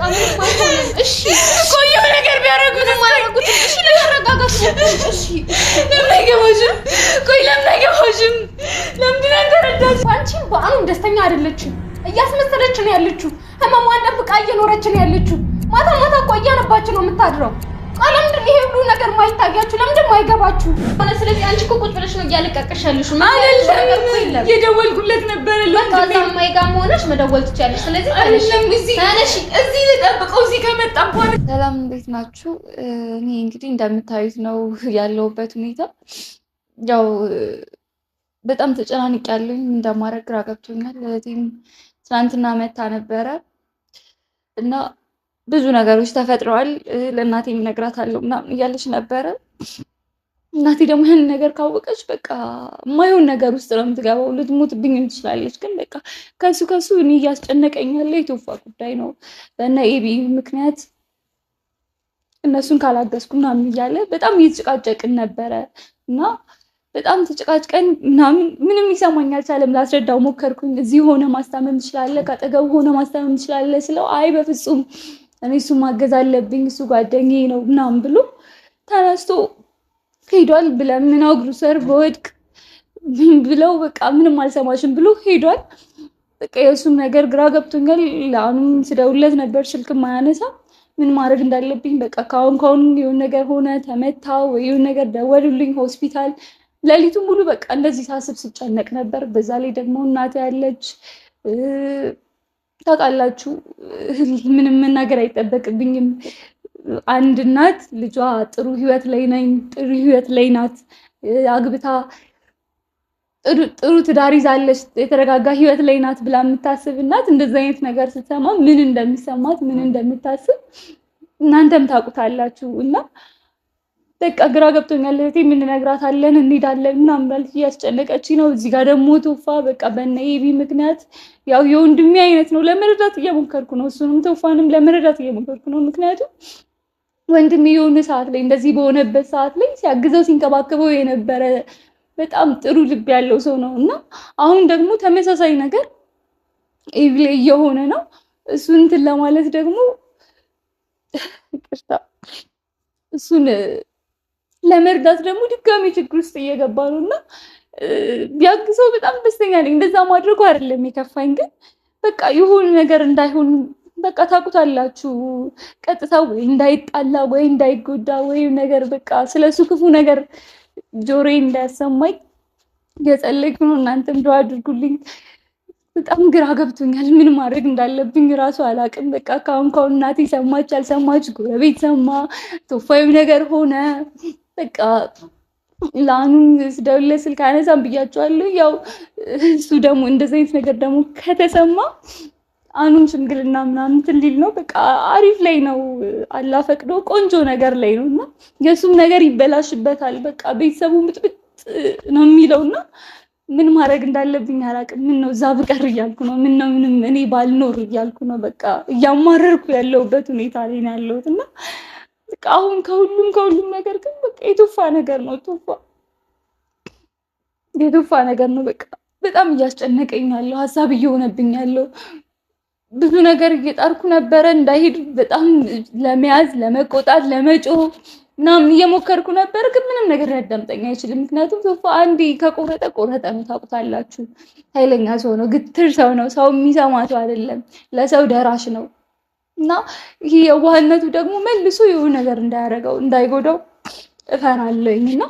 ምንም አይሆንም። እሺ ቆየው ነገር ቢያረጉት ማረጉት። እሺ ለተረጋጋት እሺ ለምን አይገባሽም? ቆይ ለምን አይገባሽም? ለምን አንተረዳሽ? አንቺ በአሁን ደስተኛ አይደለችም። እያስመሰለች ነው ያለችው። ህመሟን ደብቃ እየኖረች ነው ያለችው። ማታ ማታ እኮ እያነባች ነው የምታድረው። ለምንድን ነው ይሄ ሁሉ ነገር ማይታያችሁ? ለምንድን ነው አይገባችሁ? ስለዚህ አንቺ እኮ ቁጭ ብለሽ ነው እያለቀቀሽ ያለሽው። አይደለም የደወልኩለት ነበር። ለማይ ጋር ሆነሽ መደወል ትችያለሽ። ስለዚህ እዚህ ልጠብቀው። እዚህ ከመጣ በኋላ ሰላም፣ እንዴት ናችሁ? እኔ እንግዲህ እንደምታዩት ነው ያለሁበት ሁኔታ። ያው በጣም ተጨናንቄያለሁ። እንደማደርግ ግራ ገብቶኛል። እህቴም ትናንትና መታ ነበረ እና ብዙ ነገሮች ተፈጥረዋል። ለእናቴ እነግራታለሁ ምናምን እያለች ነበረ። እናቴ ደግሞ ያንን ነገር ካወቀች በቃ የማይሆን ነገር ውስጥ ነው የምትገባው። ልትሞትብኝ ትችላለች። ግን በቃ ከሱ እኔ እያስጨነቀኝ ያለ የቶፋ ጉዳይ ነው። በእነ ኤቢ ምክንያት እነሱን ካላገዝኩ ምናምን እያለ በጣም እየተጨቃጨቅን ነበረ እና በጣም ተጨቃጭቀን ምንም ሊሰማኝ አልቻለም። ላስረዳው ሞከርኩኝ። እዚህ ሆነ ማስታመም ትችላለህ፣ ካጠገቡ ሆነ ማስታመም ትችላለህ ስለው አይ በፍጹም እኔ እሱ ማገዝ አለብኝ፣ እሱ ጓደኛዬ ነው ምናምን ብሎ ተነስቶ ሄዷል። ብለምነው እግሩ ስር በወድቅ ብለው በቃ ምንም አልሰማሽም ብሎ ሄዷል። በቃ የእሱም ነገር ግራ ገብቶኛል። ለአሁንም ስደውለት ነበር ስልክም አያነሳ። ምን ማድረግ እንዳለብኝ በቃ ካሁን የሆነ ነገር ሆነ፣ ተመታ ወይ የሆነ ነገር ደወሉልኝ ሆስፒታል። ሌሊቱ ሙሉ በቃ እንደዚህ ሳስብ ስጨነቅ ነበር። በዛ ላይ ደግሞ እናቴ ያለች ታውቃላችሁ፣ ምንም መናገር አይጠበቅብኝም። አንድ እናት ልጇ ጥሩ ህይወት ላይ ናት፣ አግብታ ጥሩ ትዳር ይዛለች፣ የተረጋጋ ህይወት ላይ ናት ብላ የምታስብ እናት እንደዚህ አይነት ነገር ስትሰማ ምን እንደሚሰማት ምን እንደምታስብ እናንተም ታውቁታላችሁ። እና በቃ ግራ ገብቶኛል። እህቴ ምን እነግራታለን እንሄዳለን ምናምን ማለት እያስጨነቀች ነው። እዚህ ጋር ደግሞ ቶፋ በቃ በእነ ኤቢ ምክንያት ያው የወንድሜ አይነት ነው፣ ለመረዳት እየሞከርኩ ነው። እሱንም ቶፋንም ለመረዳት እየሞከርኩ ነው። ምክንያቱም ወንድሜ የሆነ ሰዓት ላይ እንደዚህ በሆነበት ሰዓት ላይ ሲያግዘው ሲንከባከበው የነበረ በጣም ጥሩ ልብ ያለው ሰው ነው እና አሁን ደግሞ ተመሳሳይ ነገር ኤቢ ላይ እየሆነ ነው። እሱን እንትን ለማለት ደግሞ እሱን ለመርዳት ደግሞ ድጋሚ ችግር ውስጥ እየገባ ነው እና ቢያግዘው በጣም ደስተኛ ነኝ። እንደዛ ማድረጉ አይደለም የከፋኝ፣ ግን በቃ የሆነ ነገር እንዳይሆን በቃ ታውቁታላችሁ። ቀጥታ ወይ እንዳይጣላ ወይ እንዳይጎዳ ወይ ነገር በቃ ስለሱ ክፉ ነገር ጆሮዬ እንዳያሰማኝ የጸለይኩ ነው። እናንተም ዱአ አድርጉልኝ። በጣም ግራ ገብቶኛል። ምን ማድረግ እንዳለብኝ ራሱ አላውቅም። በቃ ካሁን እናቴ ሰማች አልሰማች፣ ጎረቤት ሰማ፣ ቶፋዩ ነገር ሆነ። በቃ ለአኑን ስደውልለት ስልክ አነሳም ብያቸዋለሁ። ያው እሱ ደግሞ እንደዚህ አይነት ነገር ደግሞ ከተሰማ አኑን ሽምግልና ምናምን ትልል ነው። በቃ አሪፍ ላይ ነው፣ አላህ ፈቅዶ ቆንጆ ነገር ላይ ነው እና የእሱም ነገር ይበላሽበታል። በቃ ቤተሰቡ ምጥብጥ ነው የሚለውና ምን ማድረግ እንዳለብኝ አላውቅም። ምን ነው እዛ ብቀር እያልኩ ነው። ምን ነው ምንም እኔ ባልኖር እያልኩ ነው። በቃ እያማረርኩ ያለሁበት ሁኔታ ላይ ነው ያለሁት እና በቃ አሁን ከሁሉም ነገር ግን በቃ የቶፋ ነገር ነው። የቶፋ ነገር ነው። በቃ በጣም እያስጨነቀኝ ያለው ሀሳብ እየሆነብኝ ያለው ብዙ ነገር እየጣርኩ ነበረ እንዳይሄድ በጣም ለመያዝ ለመቆጣት ለመጮህ ምናምን እየሞከርኩ ነበር። ግን ምንም ነገር ሊያዳምጠኝ አይችልም። ምክንያቱም ቶፋ አንዴ ከቆረጠ ነው። ታውቁታላችሁ። ኃይለኛ ሰው ነው፣ ግትር ሰው ነው። ሰው የሚሰማ ሰው አይደለም፣ ለሰው ደራሽ ነው እና ይሄ የዋህነቱ ደግሞ መልሶ የሆነ ነገር እንዳያደርገው እንዳይጎዳው እፈራለሁኝ እና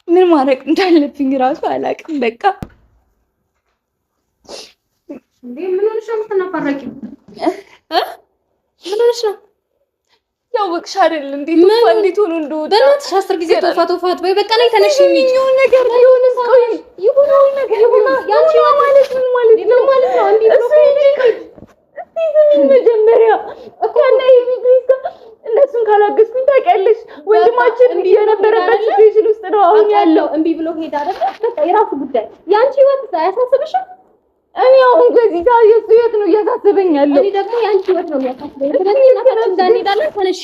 ምን ማድረግ እንዳለብኝ ራሱ አላውቅም። በቃ ምን ሆነሽ ነው የምትናፋረቂው? ምን ሆነሽ ነው? ያወቅሽ አይደል እንዴ? ቶፋ እንዴት ሆኖ እንደወጣ በእናትሽ 10 ጊዜ ቶፋ በይ በቃ ላይ ተነሽ። የሚሆን ነገር ይሁን ያንቺ ማለት ምን ማለት ነው? አንዴ መጀመሪያ እኮ እና ይቢግሪስ እነሱን ካላገዝኩኝ ታውቂያለሽ፣ ወንድማችን የነበረበት ሲቹዌሽን ውስጥ ነው አሁን ያለው። እምቢ ብሎ ሄዳ አይደል? በቃ የራሱ ጉዳይ። ያንቺ ህይወት አያሳስብሽም? እኔ አሁን ከዚህ ጋር የሱ ህይወት ነው እያሳሰበኝ ያለው። እኔ ደግሞ ያንቺ ህይወት ነው የሚያሳስበኝ። ስለዚህ እናታችን ጋር እንሄዳለን። ተነሽ።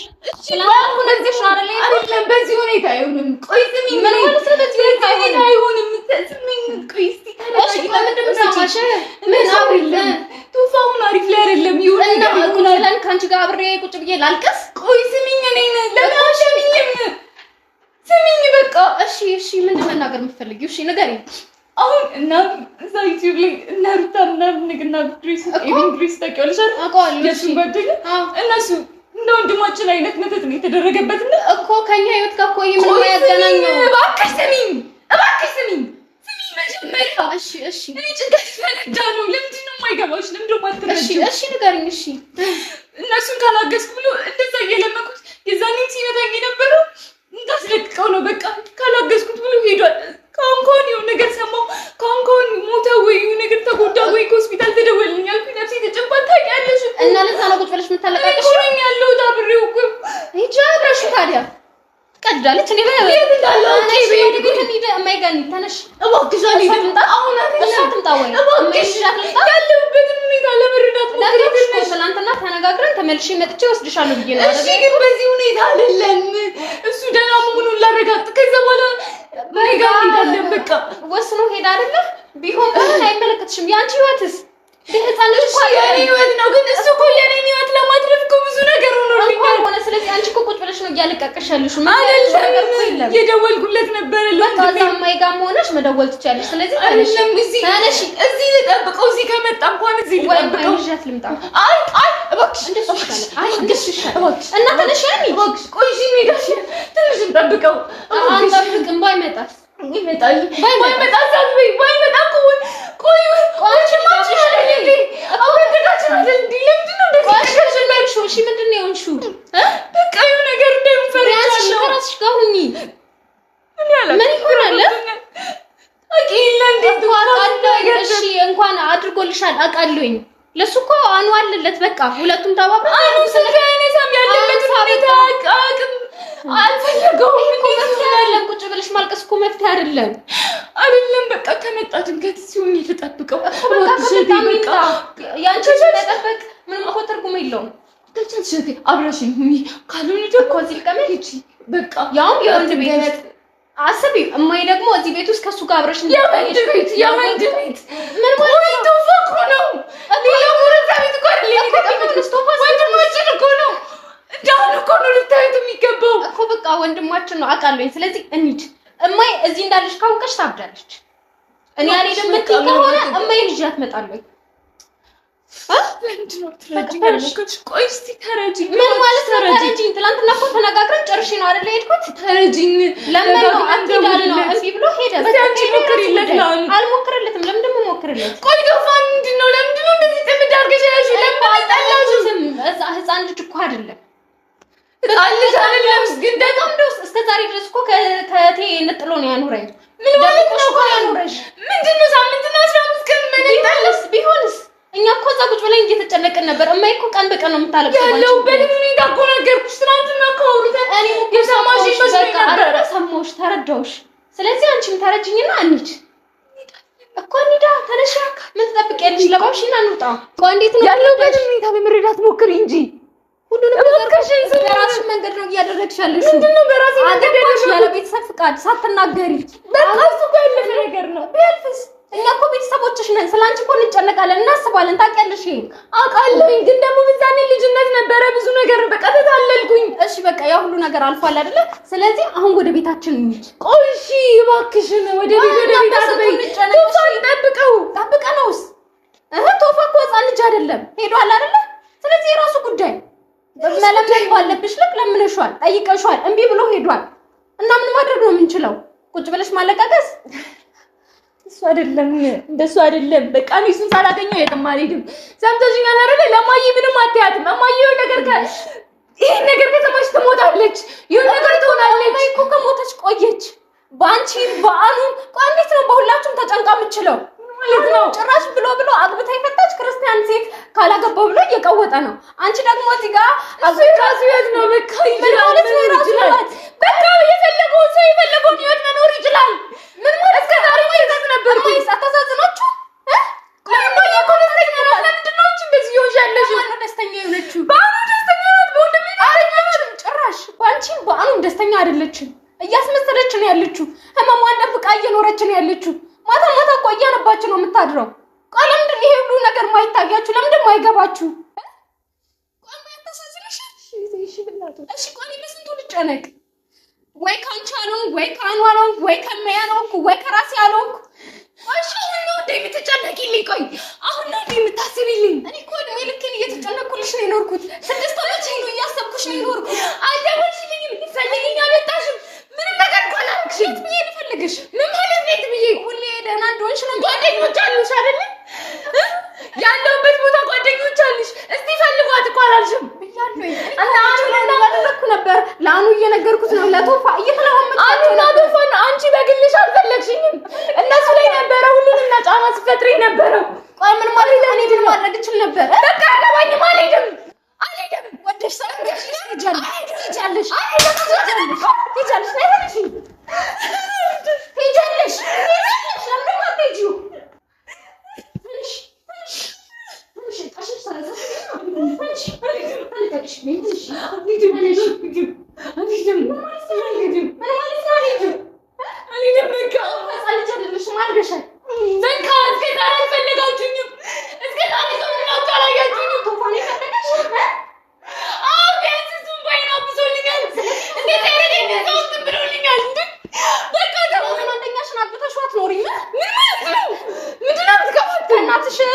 ስለአሁን እዚህ ሻርሌ አይደለም በዚህ ሁኔታ አይሆንም። ቆይ ስሚኝ፣ ምን ማለት ነው በዚህ ሁኔታ አይሆንም? ስሚኝ፣ ቆይ እስቲ እሺ፣ ለምንድን ነው የምትሰማሽ? ምን አይደለም ቶፋውን አሪፍ ላይ አይደለም ይሁን እና ካንቺ ጋር አብሬ ቁጭ ብዬ ላልቀስ? ቆይ ስሚኝ፣ እኔን ለምን አሸሚኝም? ስሚኝ በቃ እሺ ምንድን መናገር የምትፈልጊው? እሺ ንገሪኝ። አሁን እና እዛ ዩቲዩብ ላይ እና ሩታ ምናምን ንግና ድሬስ ኤቪን ድሬስ ታውቂዋለሽ አይደል? አውቀዋለሁ። የእሱ ጓደኛ እነሱ እንደ ወንድማችን አይነት መተት ነው የተደረገበት እኮ ከኛ ህይወት ጋር እኮ ምን ያገናኘው? እባክሽ ስሚኝ መጀመሪያ። እሺ እኔ ጭንቀት ፈነዳ ነው። ለምንድን ነው የማይገባሽ? ለምንድን ነው የማትረጂው? እሺ ንገሪኝ። እሺ እነሱን ካላገዝኩ ብሎ እንደዛ እየለመኩት የዛኔም ሲመታኝ የነበረው እንዳስለቅቀው ነው። በቃ ካላገዝኩት ብሎ ሄዷል። ከአሁን የሆነ ነገር ሰማሁ። ከአሁን ሞተ ወይ ነገር ተጎዳ ወይ ከሆስፒታል ተደወልልኝ አልኩኝ። ነፍሴ ተጨንቋል። ታውቂያለሽ እና ለዛ ነው ቁጭ ብለሽ የምታለቃቅሽ? እኔ ያለሁት አብሬው እኮ ሂጂ አብረሽ ታዲያ ቀዳለች። እኔ ቤት እንዳለው ቤት እንሂድ። የማይገኝ ተነሽ እባክሽ። አሁን አትምጣ ወይ እባክሽ። ያለሁበትን ሁኔታ ለመረዳት ነገርኩሽ እኮ ትናንትና ተነጋግረን ተመልሼ መጥቼ ወስድሻለሁ ብዬሽ ነው። እሺ ግን በዚህ ሁኔታ አይደለም። እሱ ደህና መሆኑን ላረጋግጥ ከዛ በኋላ ነገ እንዳለን በቃ ወስኖ ሄዳ አይደለ? ቢሆን ግን አይመለከትሽም። ያንቺ ህይወትስ ህፃን ልጅ እኮ የኔ ህይወት ነው። ግን እሱ እኮ የኔን ህይወት ለማትረፍ እኮ ብዙ ነገር ሆኖልኛል ሆነ። ስለዚህ አንቺ እኮ ቁጭ ብለሽ ነው እያለቀቅሽ ያለሽ። አይደለም የደወልኩለት ነበር። በቃ እዛ እማዬ ጋርም ሆነሽ መደወል ትችያለሽ። ስለዚህ ተነሽ። እዚህ ልጠብቀው። እዚህ ከመጣ እንኳን እዚህ ልጠብቀው። ይዣት ልምጣ። አይ እባክሽ እንደሱ ይሻላል። አይ እንደሱ ይሻላል። እና ተነሽ። እባክሽ ቆይ እንሂዳሽ። ትንሽ እንጠብቀው። አንጠብቅም። ባይመጣስ ይመጣል። ባይመጣ ሳትበይ ባይመጣ ቆይ እሺ ምንድን ነው የሆንሽው? በቃ የሆነ ነገር እንደምፈርቻለሁ። ከራስሽ ጋር ሁኚ። ምን ይሆናል? እሺ እንኳን አድርጎልሻል አውቃለሁኝ። ለሱ እኮ አንዋልለት በቃ ሁለቱም ተባብረው ያለበት ሁኔታ አቅም አልፈለገውም እኮ መፍትሄ አይደለም። ቁጭ ብለሽ ማልቀስ እኮ መፍትሄ አይደለም። በቃ ከመጣ ድንገት ሲሆን የተጠብቀው ያንቺ መጠበቅ ምንም እኮ ትርጉም የለውም። አብረሽኝ ሁኚ። ካልሆነ ደግሞ እዚህ ልቀመጥ በቃ ያውም የወንድ ቤት አስቢ። እማዬ ደግሞ እዚህ ቤት ውስጥ ከሱ ጋር አብረሽ የወንድ ቤት ምን ማለት ነው? ፍቅሩ ነው ወንድማችን እኮ ነው። እንዳሁን እኮ ነው ልታዩት የሚገባው እኮ በቃ ወንድማችን ነው አውቃለሁ። ስለዚህ እንሂድ። እማዬ እዚህ እንዳለሽ ካወቀሽ ታብዳለች። እኔ አልሄድም የምትይ ከሆነ እማዬ ልጃት እመጣለሁ። ለምንድን ነው ትረጂኝ? ቆይ እስኪ ተረጂኝ። ምን ማለት ነው ተረጂኝ? ትናንትና እኮ ተነጋግረን ጨርሼ ነው አይደል የሄድኩት? ተረጂኝ። ለምን ነው አትሄዳለሁ? እምቢ ብሎ ሄደ። አንቺ ሞክሪለት ነው። አልሞክርለትም። ለምን ደግሞ ሞክርለት? ቆይ ገፋን። ምንድን ነው ለምንድን ነው እንደዚህ ጥምድ አድርገሽ ያልሽው? ለምን አልጠላሽም? ህፃን ልጅ እኮ አይደለም። ህፃን ልጅ አይደለም። ግን በጣም ደስ እስከ ዛሬ ድረስ እኮ ከእቴ ነጥሎ ነው ያኖረኝ። ምን ማለት ነው እኮ ያኖረሽ? ምንድን ነው ሳምንትና 15 ቀን ምን ይጣለስ ቢሆንስ? እኛ እኮ እዛ ቁጭ ብለን እየተጨነቅን ነበር። እማዬ እኮ ቀን በቀን ነው የምታለቅሰው። ያለው በምን ሁኔታ እኮ ነገርኩሽ ትናንትና ከወሩት እኔ የሰማሽ በቃ ሰማሁሽ፣ ተረዳሁሽ። ስለዚህ አንቺም ተረጅኝና እንሂድ እኮ እንሂዳ። ተነሽ። ምን ትጠብቂያለሽ? ለባብሽና እንውጣ። ቆይ እንዴት ነው ያለበት ሁኔታ በመረዳት ሞክሪ እንጂ ሁሉንም ነገር በራስሽ መንገድ ነው እያደረግሽ ያለሽ። ምንድነው በራሴ መንገድ ያለ ቤተሰብ ፍቃድ ሳትናገሪ? በቃ እሱ እኮ ያለፈ ነገር ነው። ቢያልፍስ? እኛ እኮ ቤተሰቦችሽ ነን። ስለአንቺ እኮ እንጨነቃለን፣ እናስባለን። ታውቂያለሽ። ይሄን አውቃለሁኝ፣ ግን ደግሞ በዛኔ ልጅነት ነበረ። ብዙ ነገር በቃ ተታለልኩኝ። እሺ በቃ ያ ሁሉ ነገር አልፏል አይደለ? ስለዚህ አሁን ወደ ቤታችን እንሂድ። ቆይ እሺ እባክሽን ወደ ቤት አትበይ። ቶፋን ጠብቀነውስ ቶፋ እኮ ህፃን ልጅ አይደለም። ሄዷል አይደለ? ስለዚህ የራሱ ጉዳይ። መለመን ባለብሽ ልክ ለምነሽዋል፣ ጠይቀሽዋል፣ እምቢ ብሎ ሄዷል። እና ምን ማድረግ ነው የምንችለው? ቁጭ ብለሽ ማለቃቀስ? እሱ አይደለም እንደሱ አይደለም። በቃ እኔ እሱን ሳላገኘው የትም አልሄድም። ሰምተሽኛል አይደለ? ለማዬ ምንም አትያትም። እማዬ የሆነ ነገር ይሄን ነገር ከተማች ትሞታለች፣ የሆነ ነገር ትሆናለች እኮ። ከሞተች ቆየች። በአንቺ በአኑ እንዴት ነው በሁላችሁም ተጨንቃ የምችለው ማለት ነው? ጭራሽ ብሎ አግብታ የፈታች ክርስቲያን ሴት ካላገባው ብሎ እየቀወጠ ነው። አንቺ ደግሞ እዚህ ጋር ራሱ ህይወት ነው። በቃ ምን ማለት ነው? ራሱ ህይወት በቃ የፈለገውን ሰው የፈለገውን ህይወት መኖር ይችላል። ምን ማለት እስከ ዛሬ ወይስ ነበር ወይ አታሳዝናችሁ? ለምን የኮነስተኛ ነው? ለምንድን ነው አንቺ እንደዚህ ይሆንሽ ያለሽው? ማነው ደስተኛ የሆነችው? በአኑ ደስተኛ ናት። በወንድሜ አይደለችም ጭራሽ። በአንቺም በአኑም ደስተኛ አይደለችም። እያስመሰለች ነው ያለችው። ህመሟን ደብቃ እየኖረች ነው ያለችው። ማታ እኮ እያነባች ነው የምታድረው። ቆይ ለምንድን ይሄ ሁሉ ነገር ማይታያችሁ? ለምንድን ማይገባችሁ? እሺ ቆይ በስንቱ ልጨነቅ? ወይ ካንቺ አልሆንኩ ወይ ከአኑ አልሆንኩ ወይ ከመያ አልሆንኩ ወይ ከራሴ አልሆንኩ። እሺ አሁን ነው እንደ የምትጨነቂልኝ? ቆይ አሁን ነው እንደ የምታስቢልኝ? እኔ እኮ እድሜ ልኬን እየተጨነኩልሽ ነው የኖርኩት። 6 ዓመት ነው እያሰብኩሽ ነው የኖርኩት። አልደወልሽልኝም፣ ልትፈልጊኝ አልመጣሽም። ምንም ነገር እኮ አላደረግሽም። የት ብዬ ልፈልግሽ? ምን ማለት ነው የት ብዬ? ሁሌ ደህና እንደሆንሽ ነው። ጓደኞች አሉሽ አይደለ? ያለሁበት ቦታ ጓደኞች አሉሽ። እስቲ ፈልጓት እኮ አላልሽም ብያለሁ። እና አኑ እንዳደረኩ ነበር ለአኑ እየነገርኩት ነው። ለቶፋ እየተለዋመጥኩ አኑና ቶፋን አንቺ በግልሽ አልፈለግሽኝም። እነሱ ላይ ነበረ ሁሉንም ጫና ስፈጥሪ ነበረው። ቆይ ምን ማለት ነው? እኔ ግን ማድረግ እችል ነበር። በቃ አለባኝም። አልሄድም ወደሽ ሰምተሽ ትሄጃለሽ። ትሄጃለሽ ለምን አትሄጂው?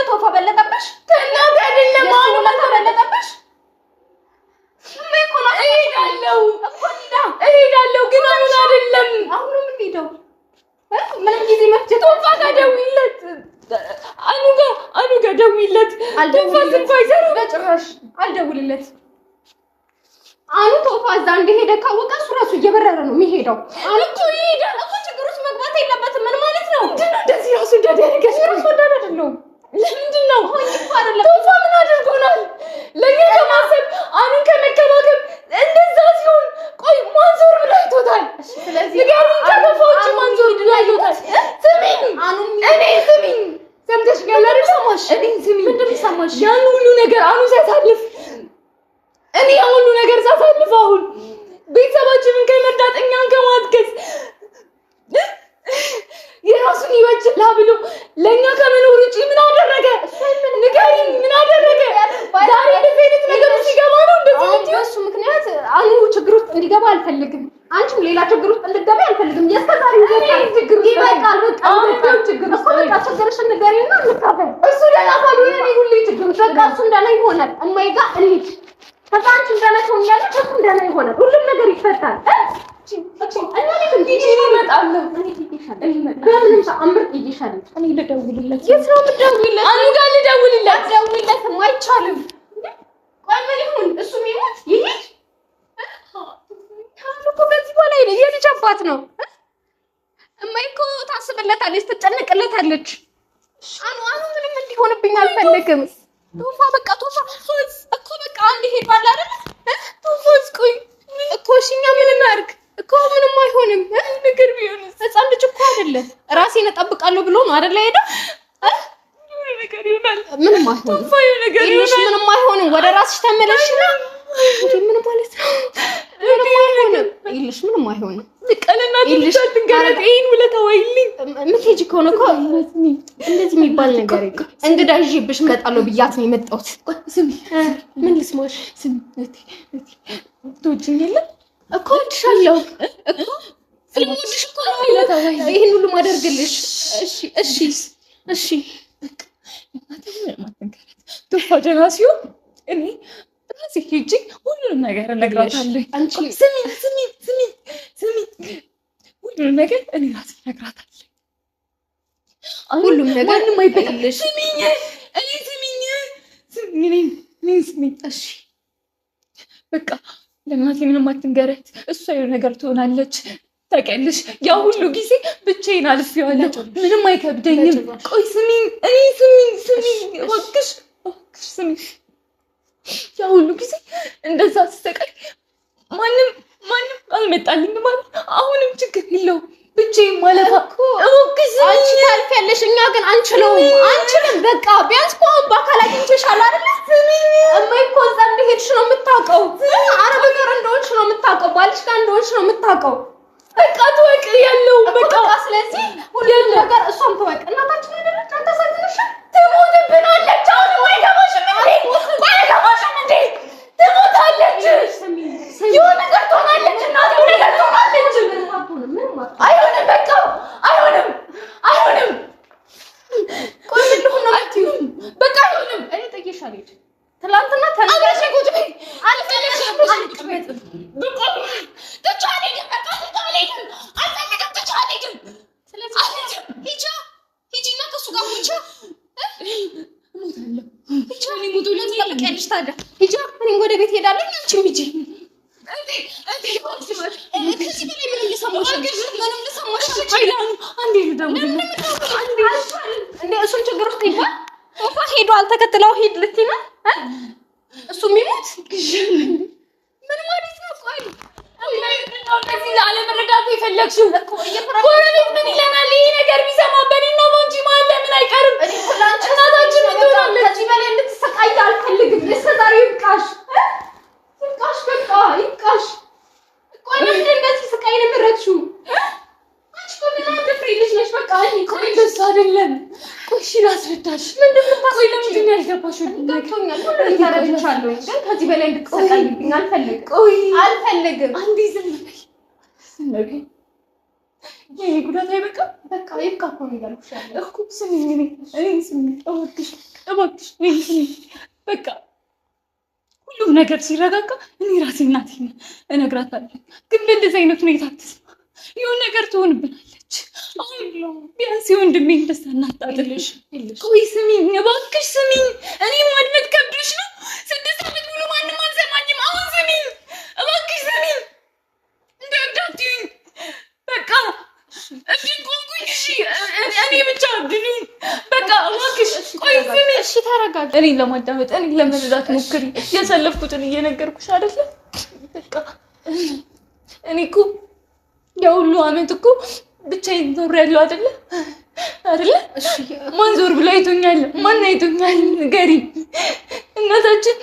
ቶፋ በለጠብሽ? ከእናቴ አይደለም አሁን በለጠብሽ? እሄዳለሁ ግን አሁን አይደለም። አሁን ነው የምንሄደው። ምንም ጊዜ መፍጀት። ቶፋ ጋር ደውይለት፣ አኑ ጋር ደውይለት። ቶፋ ስልኩ አይሰራም በጭራሽ። አልደውልለት። አኑ ቶፋ እዛ እንደሄደ ካወቀ እሱ ራሱ እየበረረ ነው የሚሄደው። አኑ እኮ ይሄዳል እኮ ችግር ውስጥ መግባት የለበትም። ምን ማለት ነው? ምንድን ነው እንደዚህ ራሱ እንዳደረገች? ራሱ አይደለም። ለምንድን ነው ቶፋ ምን አድርጎናል? ለእኛ ከማሰብ አኑን ከመከባከብ እንደዛ ሲሆን ቆይ ማንዞር ብሎ አይቶታል። ስለዚህ ከቶፋዎች ማንዞር ብሎ አይቶታል። ስሚኝ ስሚኝ ሰምተሽ ገለር ሰማሽ? ስሚኝ ምንድን ሰማሽ? ያን ሁሉ ነገር አኑ ሲያሳልፍ እኔ ያን ሁሉ ነገር ሳሳልፍ አሁን ቤተሰባችንን ከመርዳት እኛን ከማትከስ የራሱን ይወጭላ ብሎ ለኛ ከመኖር ውጪ ምን አደረገ? ንገሪኝ፣ ምን አደረገ? ዛሬ በዚህ ነገር ሲገባ ነው እንደዚህ በሱ ምክንያት አኑ ችግር ውስጥ እንዲገባ አልፈልግም። አንቺም ሌላ ችግር ውስጥ እንድትገባ አልፈልግም። የስተዛሬ ችግር ውስጥ ይበቃል። በቃ ችግር እኮ በቃ ችግርሽን ንገሪኝና እንካፈል። እሱ ደህና ካልሆነ እኔ ሁሌ ችግር በቃ እሱ እንደና ይሆናል። እማዬ ጋር እንሂድ። ከዛ አንቺ እንደና ትሆኛለሽ፣ እሱ እንደና ይሆናል። ሁሉም ነገር ይፈታል። አባት ነው። እማዬ እኮ ታስብለታለች፣ ትጨነቅለታለች። አኑ ምንም እንዲሆንብኝ አልፈልግም። ቶፋ በቃ ቶፋ እኮ በቃ አንድ ሄዷል አይደል? ቶፋስ ቆይ እኮ እሺኛ ምን እናድርግ እኮ ምንም አይሆንም። ነገር ቢሆንስ ህፃን ልጅ እኮ አይደለም። ራሴን እጠብቃለሁ ብሎ ነው አይደል ሄደው? ነገር ይሆናል። ምንም አይሆንም። ምንም አይሆንም። ወደ ራስሽ ተመለሽና ምን ማለት ነው? ምንም አይሆንም። ይልሽ ምንም አይሆንም። ልቀለና ትንገራት ይሄን ውለታ ወይልኝ ምትሄጂ ከሆነ እኮ እንደዚህ የሚባል ነገር እንግዳ ይዤብሽ እመጣለሁ ብያት ነው የመጣሁት። ስሚ ምን ልስማሽ? ስሚ ትወጂኝ የለ እኮ እወድሻለሁ እኮ ስለምወድሽ እኮ ነው ይሄን ሁሉ ማደርግልሽ። እሺ በቃ ቶፋ ደህና ሲሆን እኔ ራሴ ሄጄ ሁሉንም ነገር እነግራታለሁ። አንቺ ስሚ ሁሉንም ነገር እኔ ራሴ እነግራታለሁ። ሁሉም ነገር ማንም አይበቅልሽ። ስሚኝ እሺ በቃ ለማቴ ምንም አትንገረት። እሷ የሆነ ነገር ትሆናለች። ታውቂያለሽ፣ ያ ሁሉ ጊዜ ብቻዬን አልፌዋለሁ። ምንም አይከብደኝም። ቆይ ስሚኝ እባክሽ ስሚኝ። ያ ሁሉ ጊዜ እንደዛ ስትሰቃይ ማንም አልመጣልኝም ማለት አሁንም ችግር የለውም። ብቻዬን ማለት እኮ እባክሽ አንቺ ታልፊያለሽ፣ እኛ ግን አንችልም። በቃ ቢያንስ እኮ በአካል አግኝቼሻለሁ አይደል? እማዬ እኮ እዛ እንደሄድሽ ነው የምታውቀው። አረብ ሀገር እንደሆንሽ ነው የምታውቀው። ባልሽ ጋር እንደሆንሽ ነው የምታውቀው። በቃ ትወቅ ያለው በቃ ስለዚህ ሁሉም ነገር እሷም ትወቅ። እናታችን አይደለች? አታሳዝንሽም? ትሞትብናለች። አሁን አይገባሽም እንዴ? ትሞታለች። ይኸውልሽ አልሄድም። ትናንትና ተናግረሽ ቁጭ በይ አልፈልግም። ስለዚህ ሂጂና ከእሱ ጋር ብቻ እሞታለሁ። እኔም ወደ ቤት ሄዳለሁ። አንቺም ሂጂ። ከዚህ በላይ ምንም ልሰማሽ እሱን ችግር ውስጥ ይባል ሄዷል። ተከትለው ሂድ ልትይ ነው እሱ የሚሞት ምን ማለት ነው? ቆይ እንደዚህ አለመረዳት የፈለግሽው ጎረቤት ምን ይለናል? ይሄ ነገር ቢሰማ በእኔና በአንቺ መሀል ለምን አይቀርም? እናታችን ትሆናለች። ከዚህ በላይ እንድትሰቃይ አልፈልግም። እስከዛሬ ይብቃሽ፣ ይብቃሽ፣ በቃ ይብቃሽ። ቆይ ምንድን እንደዚህ ስቃይ ነው የምረግሽው? አንቺ እኮ ምን አትፍሪ ልጅ ነሽ። በቃ ቆይ እንደሱ አይደለም። ቆይ እሺ ላስረዳሽ። ምንድን ነው የምታስረዳሽ? ቆይ ለምንድን ነው ያልገባሽው? ገብቶኛል፣ ሁሉንም ተረድቻለሁ። ግን ከዚህ በላይ እንድትሰቃይብኝ አልፈልግም። ቆይ አልፈልግም። አንዴ ዝም በይ፣ ዝም በይ። ይሄ ጉዳት አይበቃም? በቃ ይብቃ እኮ ነው እያልኩሽ ያለው እኮ። ስሚኝ፣ እኔን ስሚኝ፣ እባክሽ፣ እባክሽ እኔን ስሚኝ። በቃ ሁሉም ነገር ሲረጋጋ እኔ ራሴ እናቴን እነግራታለሁ። ግን በእንደዚህ አይነት ሁኔታ አትስማ። የሆነ ነገር ትሆንብናለች። አሁን ቢያንስ የወንድሜን ደስታ እናጣጥልሽ። ቆይ ስሚኝ፣ እባክሽ ስሚኝ። እኔ ማድመጥ ከብዶሽ ነው? 6 ዓመት ሙሉ ማንም አልሰማኝም። አሁን ስሚኝ፣ እባክሽ ስሚኝ። እንዳትዩኝ በቃ እሺ፣ ቆንኩኝ። እሺ፣ እኔ ብቻ ድሉኝ በቃ እባክሽ። ቆይ ስሚኝ። እሺ፣ ተረጋጊ። እኔን ለማዳመጥ እኔን ለመረዳት ሞክሪ። ያሳለፍኩትን እየነገርኩሽ አይደለ? በቃ እኔ እኮ የሁሉ አመት እኮ ብቻዬን ዞሬያለሁ አይደለ? እሺ፣ ማን ዞር ብሎ አይቶኛል? ማን አይቶኛል? ንገሪኝ። እናታችን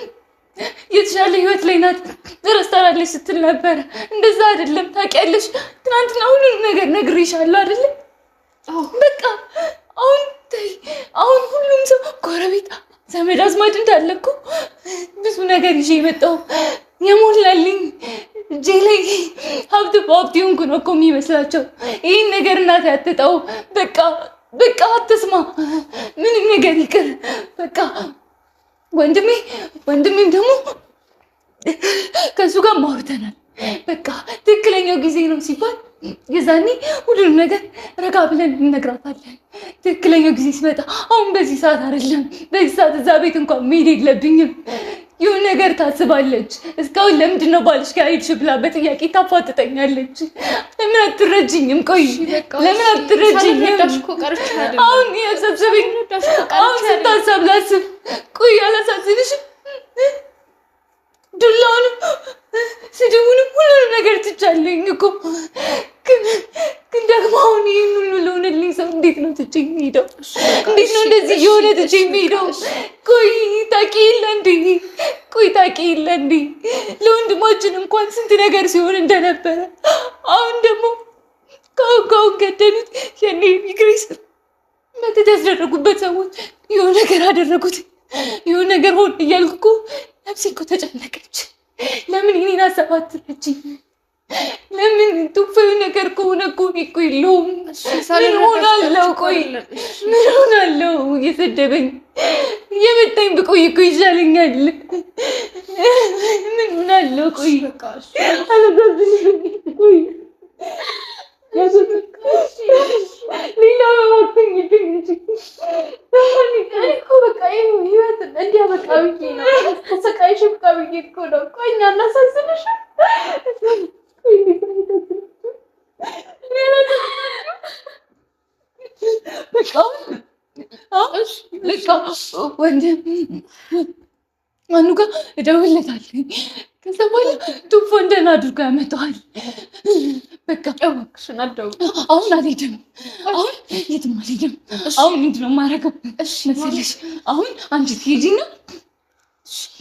የተሻለ ህይወት ላይ ናት፣ ትረስታለች ስትል ነበር። እንደዛ አይደለም ታውቂያለሽ። ትናንትና ሁሉንም ነገር ነግሬሻለሁ አይደለ? በቃ አሁን ተይ። አሁን ሁሉም ሰው ጎረቤት፣ ዘመድ አዝማድ እንዳለ እኮ ብዙ ነገር ይዤ የመጣሁ የሞላልኝ እጄ ላይ ሀብት በሀብት የሆንኩ ነው እኮ የሚመስላቸው። ይህን ነገር እናቴ አትጣው። በቃ አትስማ። ምንም ነገር ይቅር። በቃ ወንድሜም ደግሞ ከእሱ ጋር ማውርተናል። በቃ ትክክለኛው ጊዜ ነው ሲባል የዛኔ ሁሉንም ነገር ረጋ ብለን እንነግራታለን። ትክክለኛው ጊዜ ሲመጣ አሁን በዚህ ሰዓት አይደለም። በዚህ ሰዓት እዛ ቤት እንኳን መሄድ የለብኝም። ይሁን ነገር ታስባለች። እስካሁን ለምንድን ነው ባልሽ ጋር ሄድሽ ብላ በጥያቄ ታፋጥጠኛለች። ለምን አትረጅኝም? ቆይ ለምን አትረጅኝም? አሁን ያሳሰበኝ አሁን ስታሰብ ላስብ። ቆይ አላሳዝንሽም? ዱላውንም ስድቡንም ሁሉንም ነገር ትቻለኝ እኮ። ግን ደግሞ አሁን ይህን ሁሉ ለሆነልኝ ሰው እንዴት ነው ትቼ የሚሄደው? እንዴት ነው እንደዚህ የሆነ ትቼ የሚሄደው? ቆይ ታውቂ የለ እንዴ ለወንድማችን እንኳን ስንት ነገር ሲሆን እንደነበረ። አሁን ደግሞ ካሁን ገደሉት። የኔ ግሬስ መተት ያስደረጉበት ሰዎች የሆነ ነገር አደረጉት። የሆነ ነገር ሆን እያልኩ እኮ ነፍሴ እኮ ተጨነቀች። ለምን እኔን ሀሳብ አትረጂኝ? ለምን ቱፋዩ ነገር ከሆነ እኮ እኔ እኮ የለውም። ምን ሆናለሁ? ቆይ ምን ሆናለሁ? እየሰደበኝ እየመታኝ ብቆይ እኮ ይሻለኛል። ምን ሆናለሁ? ቆይ አላሳዝንሽም? ቆይ ሌላ ማክኝብኝ እንጂ እኔ እኮ በቃ ህይወት እንዲያበቃ ብዬ ነው። ተሰቃይሽ በቃ ብዬ እኮ ነው። ቆይ እኛ እናሳዝንሽም? በቃ ወንድም ማኑ ጋር እደውልለታለሁ። ከዛ በኋላ ቱፎ እንደና አድርጎ ያመጣዋል። በቃ እባክሽን አትደውይ። አሁን አልሄድም። አሁን የትም አልሄድም። አሁን ምንድን ነው የማደርገው መሰለሽ? አሁን አንቺ ትሄጂና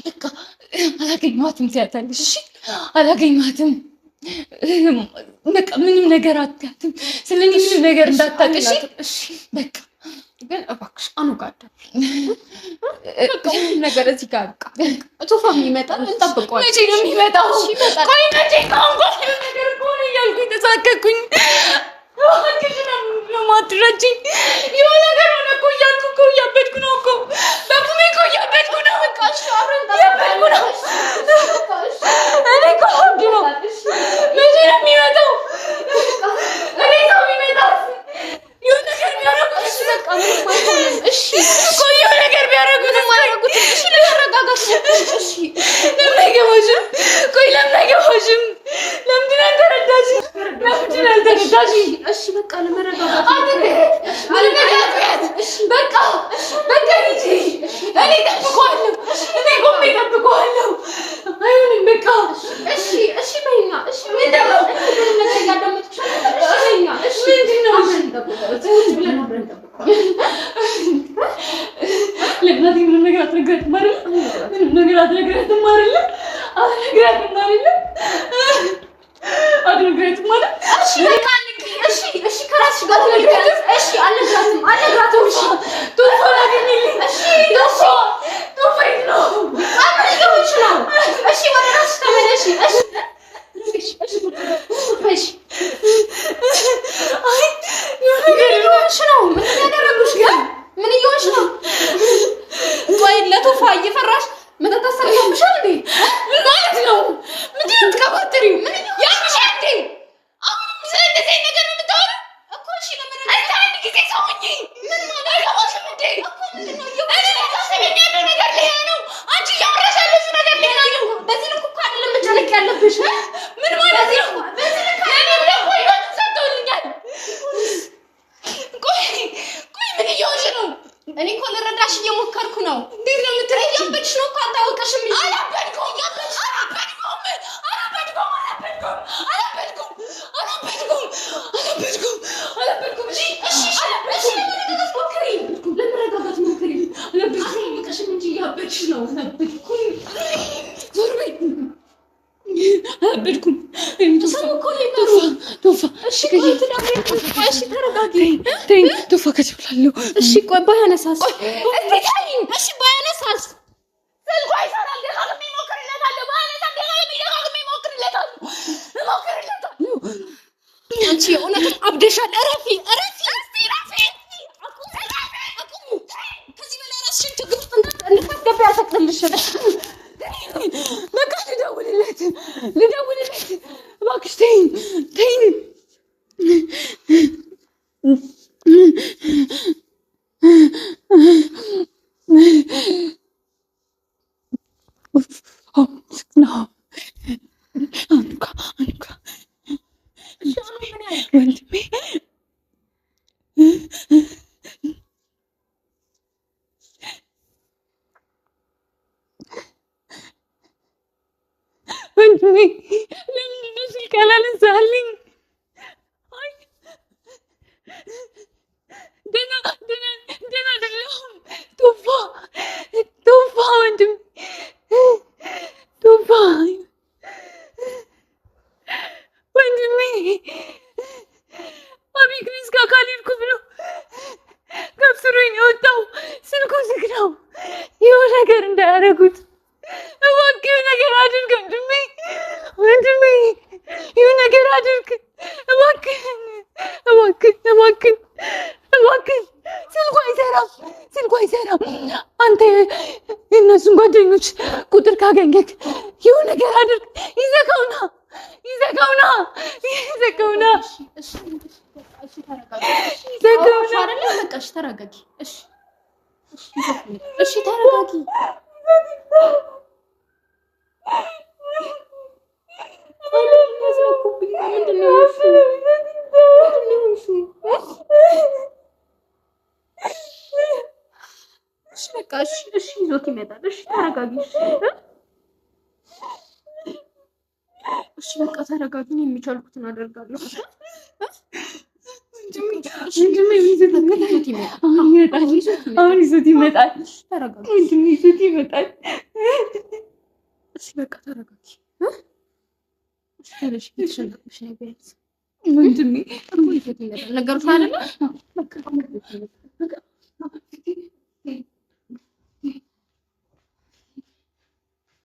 በቃ አላገኘኋትም ትያታለሽ። እሺ አላገኘኋትም። በቃ ምንም ነገር አትያትም። ስለኔ ምንም ነገር እንዳታውቅሽ። እሺ በቃ ግን እባክሽ አኑጋዳ በቃ ሁሉም ነገር እዚህ ጋር በቃ ቱፋም ይመጣል። እንጠብቀዋለን። መቼ ነው የሚመጣው? ቆይ መቼ ነገር ከሆነ እያልኩኝ ተሳቀቅኩኝ። እባክሽ ነው ማትረጂኝ? የሆነ ነገር ሆነ እኮ እያልኩ እኮ እያበድኩ ነው እኮ በቁሜ እኮ እያበድኩ ነው። እሺ ለምን አይገባሽም? ቆይ ለምን አይገባሽም? ለምንድን አልተረዳሽም? ለምንድን አልተረዳሽም? እሺ በቃ ለመረጋጋት አልነጋገር። እሺ በቃ በቃ ሂጂ። እኔ እጠብቀዋለሁ። እኔ ቆሜ እጠብቀዋለሁ። አይሆንም በቃ እሺ እሺ በይኛ። እሺ ምንድን ነው ነገር ያዳመጥኩሽ? እሺ በይኛ። እሺ ምንድን ነው? ብለን አብረን እንጠብቀዋለን። ለእናቴ ምንም ነገር አትነግራትም አይደል? ምንም ነገር አትነግራትም አይደል? አትነግራትም አይደል? አትነግራትም አይደል? እሺ በቃ እሺ እሺ ከራስሽ ጋር ትነግራለሽ። እሺ አልነግራትም። እሺ ቶፋ ላገኝልኝ። እሺ ቶፋ የት ነው? አትነግሪውሽ ነው። እሺ ወደ ራስሽ ተመለሺ። እሺ እሺ አይ ምን እየሆንሽ ነው? ምን ያደረጉሽ ግን? ምን እየሆንሽ ነው? ቆይ ለቶፋ እየፈራሽ መጠጥ አሰርተሽብሻል እንዴ? ምን ማለት ነው? ምንድን ነው የምትቀባጥሪው? ምን ያምሻል እንዴ? አሁንም ስለ እንደዚህ አይነት ነገር ነው የምታወሪው እኮ? እሺ ለምን አንድ ጊዜ ሰውኝ ምን ማለት አይገባሽም እንዴ? እኮ ምንድን ነው እየታሰበኝ ያለው ነገር ሌላ ነው። አንቺ እያወራሽ ያለሽው ነገር ሌላ ነው። በዚህ ልክ እኮ አይደለም መጨነቅ ያለብሽ። ምን ማለት ነው? በዚህ ልክ አይደለም ደግሞ ይወጡ ሰጥቶልኛል። ቆይ ምን እየሆንሽ ነው? እኔ እኮ ልረዳሽ እየሞከርኩ ነው። እንዴት ነው የምትረጂው? እያበድሽ ነው እኮ አታውቅሽም እንጂ። አላበድኩም። ለመረጋጋት ሞክሪ። አላበድኩም እንጂ እያበድሽ ነው። ዞር በይ። አላበድኩም። ሰው እኮ ቶፋ እሺ እሺ ተረጋጊ። ተይኝ ቶፋ ከችብላለሁ። እሺ ቆይ ባያነሳስ? እስቲ ተይኝ። እሺ ባያነሳስ? ስልኩ አይሰራል። ደጋግሜ እሞክርለታለሁ። ባያነሳስ ደጋግሜ እሞክርለታለሁ። አንቺ የእውነት አብደሻል። እረፊ። እስቲ እረፊ። አቁሙ። ከዚህ በላይ ራስሽን ችግር ውስጥ እንዳታስገቢ አልፈቅድልሽም። በቃ ልደውልለት እባክሽ ተይኝ። ወንድሜ ለምንድን ነው ስልክ ያላነሳልኝ? ደህና አይደለሁም። ቶፋ ወንድሜ ቶፋ ወንድሜ አቢግሪስ ጋር ካልሄድኩ ብሎ ከብስሮኝ የወጣው ስልኩ ዝግ ነው። የሆነ ነገር እንዳያደርጉት እባክህ ነገር አድርግ ወንድሜ ይሁን ነገር አድርግ እባክህ። ስልኩ አይሰራም። አንተ የእነሱን ጓደኞች ቁጥር ካገኘክ ይሁን ነገር አድርግ። ይዘጋውና ተረጋጊ። እሺ ተረጋጊ። እሺ ይዞት ይመጣል። እሺ ተረጋጊ። እሺ በቃ ተረጋጊ። የሚቻልኩትን አደርጋለሁ። አሁን ይዞት ይመጣል። እሺ በቃ ተረጋጊ። ወንድሜ ነገሮች አይደለ